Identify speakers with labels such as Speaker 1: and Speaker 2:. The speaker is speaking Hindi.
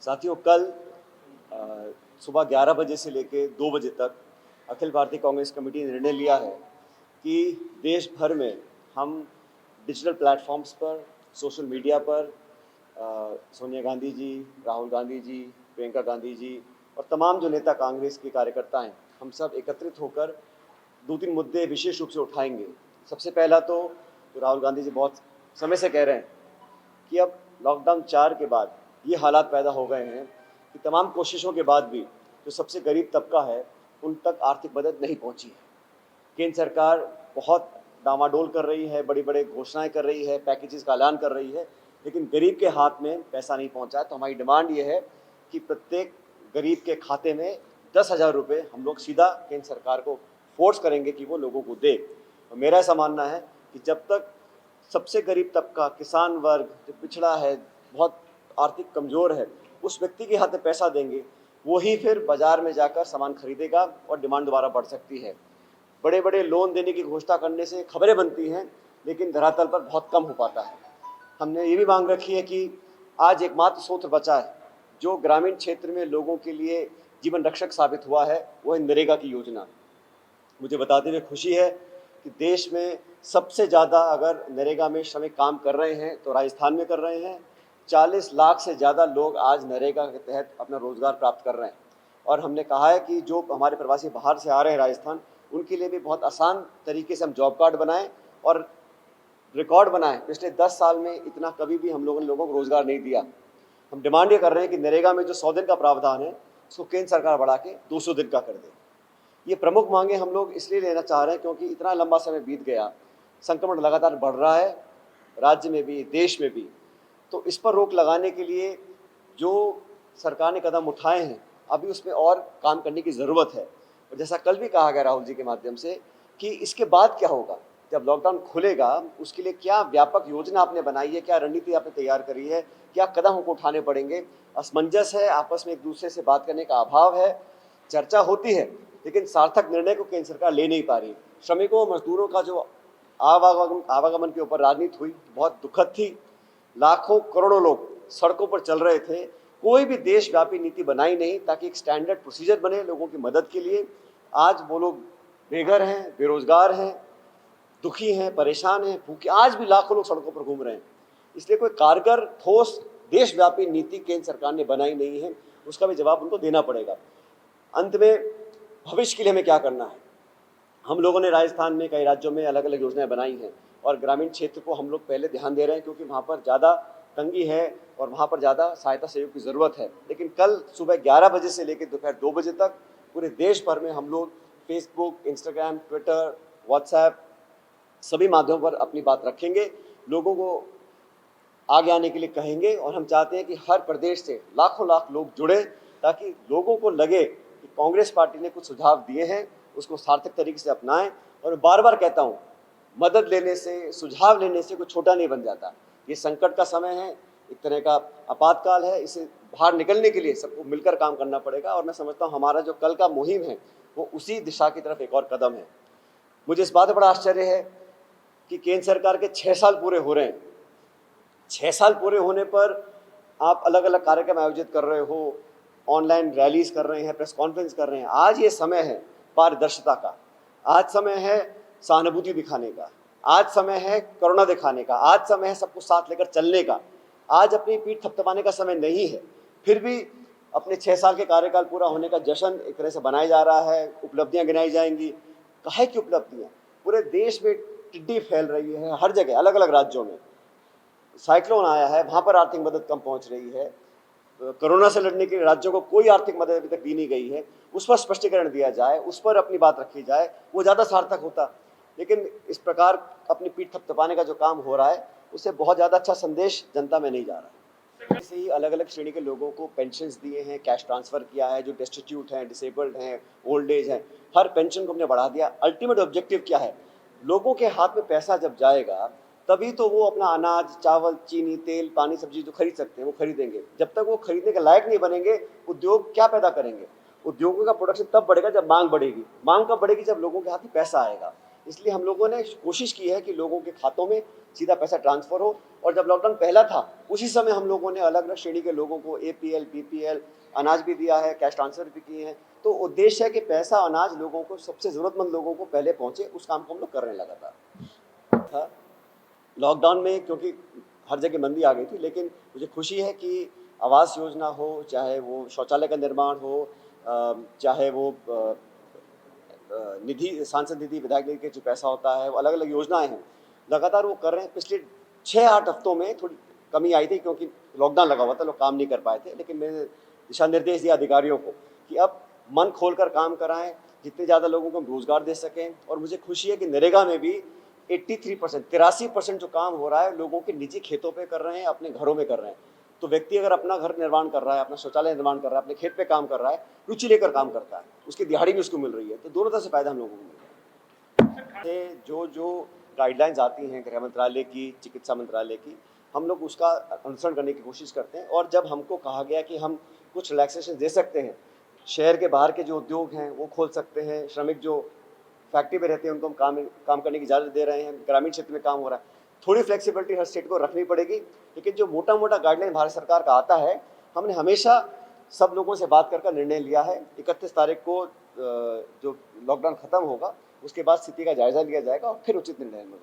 Speaker 1: साथियों, कल सुबह 11 बजे से लेकर 2 बजे तक अखिल भारतीय कांग्रेस कमेटी ने निर्णय लिया है कि देश भर में हम डिजिटल प्लेटफॉर्म्स पर, सोशल मीडिया पर सोनिया गांधी जी, राहुल गांधी जी, प्रियंका गांधी जी और तमाम जो नेता कांग्रेस के कार्यकर्ता हैं, हम सब एकत्रित होकर 2-3 मुद्दे विशेष रूप से उठाएंगे। सबसे पहला तो राहुल गांधी जी बहुत समय से कह रहे हैं कि अब लॉकडाउन 4 के बाद ये हालात पैदा हो गए हैं कि तमाम कोशिशों के बाद भी जो सबसे गरीब तबका है उन तक आर्थिक मदद नहीं पहुंची है। केंद्र सरकार बहुत डामाडोल कर रही है, बड़ी बड़ी घोषणाएं कर रही है, पैकेजेस का ऐलान कर रही है, लेकिन गरीब के हाथ में पैसा नहीं पहुंचा है। तो हमारी डिमांड ये है कि प्रत्येक गरीब के खाते में 10,000 रुपये हम लोग सीधा केंद्र सरकार को फोर्स करेंगे कि वो लोगों को दे। और मेरा ऐसा मानना है कि जब तक सबसे गरीब तबका, किसान वर्ग जो पिछड़ा है, बहुत आर्थिक कमज़ोर है, उस व्यक्ति के हाथ में पैसा देंगे, वो ही फिर बाज़ार में जाकर सामान खरीदेगा और डिमांड दोबारा बढ़ सकती है। बड़े बड़े लोन देने की घोषणा करने से खबरें बनती हैं, लेकिन धरातल पर बहुत कम हो पाता है। हमने ये भी मांग रखी है कि आज एकमात्र स्रोत बचा है जो ग्रामीण क्षेत्र में लोगों के लिए जीवन रक्षक साबित हुआ है, वो है नरेगा की योजना। मुझे बताते हुए खुशी है कि देश में सबसे ज़्यादा अगर नरेगा में श्रमिक काम कर रहे हैं तो राजस्थान में कर रहे हैं। 40 लाख से ज़्यादा लोग आज नरेगा के तहत अपना रोज़गार प्राप्त कर रहे हैं। और हमने कहा है कि जो हमारे प्रवासी बाहर से आ रहे हैं राजस्थान, उनके लिए भी बहुत आसान तरीके से हम जॉब कार्ड बनाएं और रिकॉर्ड बनाएं। पिछले 10 साल में इतना कभी भी हम लोगों को रोज़गार नहीं दिया। हम डिमांड ये कर रहे हैं कि नरेगा में जो 100 दिन का प्रावधान है उसको केंद्र सरकार बढ़ा के 200 दिन का कर दे। ये प्रमुख मांगे हम लोग इसलिए लेना चाह रहे हैं क्योंकि इतना लंबा समय बीत गया, संक्रमण लगातार बढ़ रहा है, राज्य में भी, देश में भी। तो इस पर रोक लगाने के लिए जो सरकार ने कदम उठाए हैं, अभी उसमें और काम करने की ज़रूरत है। और जैसा कल भी कहा गया राहुल जी के माध्यम से कि इसके बाद क्या होगा, जब लॉकडाउन खुलेगा उसके लिए क्या व्यापक योजना आपने बनाई है, क्या रणनीति आपने तैयार करी है, क्या कदम हमको उठाने पड़ेंगे। असमंजस है, आपस में एक दूसरे से बात करने का अभाव है, चर्चा होती है लेकिन सार्थक निर्णय को केंद्र सरकार ले नहीं पा रही। श्रमिकों और मजदूरों का जो आवागमन के ऊपर राजनीति हुई बहुत दुखद थी। लाखों करोड़ों लोग सड़कों पर चल रहे थे, कोई भी देशव्यापी नीति बनाई नहीं ताकि एक स्टैंडर्ड प्रोसीजर बने लोगों की मदद के लिए। आज वो लोग बेघर हैं, बेरोजगार हैं, दुखी हैं, परेशान हैं, भूखे, आज भी लाखों लोग सड़कों पर घूम रहे हैं। इसलिए कोई कारगर, ठोस देशव्यापी नीति केंद्र सरकार ने बनाई नहीं है, उसका भी जवाब उनको देना पड़ेगा। अंत में भविष्य के लिए हमें क्या करना है। हम लोगों ने राजस्थान में कई राज्यों में अलग अलग योजनाएं बनाई हैं और ग्रामीण क्षेत्र को हम लोग पहले ध्यान दे रहे हैं क्योंकि वहाँ पर ज़्यादा तंगी है और वहाँ पर ज़्यादा सहायता सहयोग की ज़रूरत है। लेकिन कल सुबह 11 बजे से लेकर दोपहर 2 बजे तक पूरे देश भर में हम लोग फेसबुक, इंस्टाग्राम, ट्विटर, व्हाट्सएप सभी माध्यमों पर अपनी बात रखेंगे, लोगों को आगे आने के लिए कहेंगे। और हम चाहते हैं कि हर प्रदेश से लाखों लाख लोग जुड़े ताकि लोगों को लगे कि कांग्रेस पार्टी ने कुछ सुझाव दिए हैं, उसको सार्थक तरीके से अपनाएं। और बार बार कहता हूं, मदद लेने से, सुझाव लेने से कोई छोटा नहीं बन जाता। ये संकट का समय है, एक तरह का आपातकाल है, इसे बाहर निकलने के लिए सबको मिलकर काम करना पड़ेगा। और मैं समझता हूँ हमारा जो कल का मुहिम है वो उसी दिशा की तरफ एक और कदम है। मुझे इस बात पर बड़ा आश्चर्य है कि केंद्र सरकार के 6 साल पूरे हो रहे हैं। 6 साल पूरे होने पर आप अलग अलग कार्यक्रम आयोजित कर रहे हो, ऑनलाइन रैलीज कर रहे हैं, प्रेस कॉन्फ्रेंस कर रहे हैं। आज ये समय है पारदर्शिता का, आज समय है सहानुभूति दिखाने का, आज समय है करुणा दिखाने का, आज समय है सबको साथ लेकर चलने का। आज अपनी पीठ थपथपाने का समय नहीं है। फिर भी अपने 6 साल के कार्यकाल पूरा होने का जश्न एक तरह से बनाया जा रहा है, उपलब्धियां गिनाई जाएंगी। काहे की उपलब्धियां? पूरे देश में टिड्डी फैल रही है, हर जगह अलग अलग राज्यों में साइक्लोन आया है, वहाँ पर आर्थिक मदद कम पहुँच रही है। कोरोना से लड़ने के लिए राज्यों को कोई आर्थिक मदद अभी तक दी नहीं गई है, उस पर स्पष्टीकरण दिया जाए, उस पर अपनी बात रखी जाए, वो ज़्यादा सार्थक होता। लेकिन इस प्रकार अपनी पीठ थपथपाने का जो काम हो रहा है उससे बहुत ज़्यादा अच्छा संदेश जनता में नहीं जा रहा है। ऐसे ही अलग अलग श्रेणी के लोगों को पेंशन्स दिए हैं, कैश ट्रांसफ़र किया है, जो डेस्टिट्यूट हैं, डिसेबल्ड हैं, ओल्ड एज हैं, हर पेंशन को हमने बढ़ा दिया। अल्टीमेट ऑब्जेक्टिव क्या है? लोगों के हाथ में पैसा जब जाएगा तभी तो वो अपना अनाज, चावल, चीनी, तेल, पानी, सब्जी जो खरीद सकते हैं वो खरीदेंगे। जब तक वो खरीदने के लायक नहीं बनेंगे, उद्योग क्या पैदा करेंगे? उद्योगों का प्रोडक्शन तब बढ़ेगा जब मांग बढ़ेगी। मांग कब बढ़ेगी? जब लोगों के हाथ में पैसा आएगा। इसलिए हम लोगों ने कोशिश की है कि लोगों के खातों में सीधा पैसा ट्रांसफ़र हो। और जब लॉकडाउन पहला था उसी समय हम लोगों ने अलग अलग श्रेणी के लोगों को APL, BPL अनाज भी दिया है, कैश ट्रांसफ़र भी किए हैं। तो उद्देश्य है कि पैसा अनाज लोगों को, सबसे ज़रूरतमंद लोगों को पहले पहुँचे, उस काम को हम लोग कर रहे हैं लगातार। था लॉकडाउन में क्योंकि हर जगह मंदी आ गई थी, लेकिन मुझे खुशी है कि आवास योजना हो, चाहे वो शौचालय का निर्माण हो, चाहे वो निधि, सांसद निधि, विधायक निधि के जो पैसा होता है, वो अलग अलग योजनाएं हैं, लगातार वो कर रहे हैं। पिछले 6-8 हफ्तों में थोड़ी कमी आई थी क्योंकि लॉकडाउन लगा हुआ था, लोग काम नहीं कर पाए थे, लेकिन मैंने दिशा निर्देश दिया अधिकारियों को कि अब मन खोलकर काम कराएं, जितने ज़्यादा लोगों को हम रोजगार दे सकें। और मुझे खुशी है कि नरेगा में भी 83% जो काम हो रहा है लोगों के निजी खेतों पे कर रहे हैं, अपने घरों में कर रहे हैं। तो व्यक्ति अगर अपना घर निर्माण कर रहा है, अपना शौचालय निर्माण कर रहा है, अपने खेत पे काम कर रहा है, रुचि लेकर काम करता है, उसकी दिहाड़ी भी उसको मिल रही है, तो दोनों तरह से फायदा हम लोगों को मिल रहा है। जो जो गाइडलाइंस आती हैं गृह मंत्रालय की, चिकित्सा मंत्रालय की, हम लोग उसका अनुसरण करने की कोशिश करते हैं। और जब हमको कहा गया कि हम कुछ रिलैक्सेशन दे सकते हैं, शहर के बाहर के जो उद्योग हैं वो खोल सकते हैं, श्रमिक जो फैक्ट्री में रहते हैं उनको हम काम करने की इजाज़त दे रहे हैं, ग्रामीण क्षेत्र में काम हो रहा है, थोड़ी फ्लेक्सिबिलिटी हर स्टेट को रखनी पड़ेगी। लेकिन जो मोटा मोटा गाइडलाइन भारत सरकार का आता है, हमने हमेशा सब लोगों से बात कर निर्णय लिया है। 31 तारीख को जो लॉकडाउन खत्म होगा उसके बाद स्थिति का जायजा लिया जाएगा और फिर उचित निर्णय लेंगे।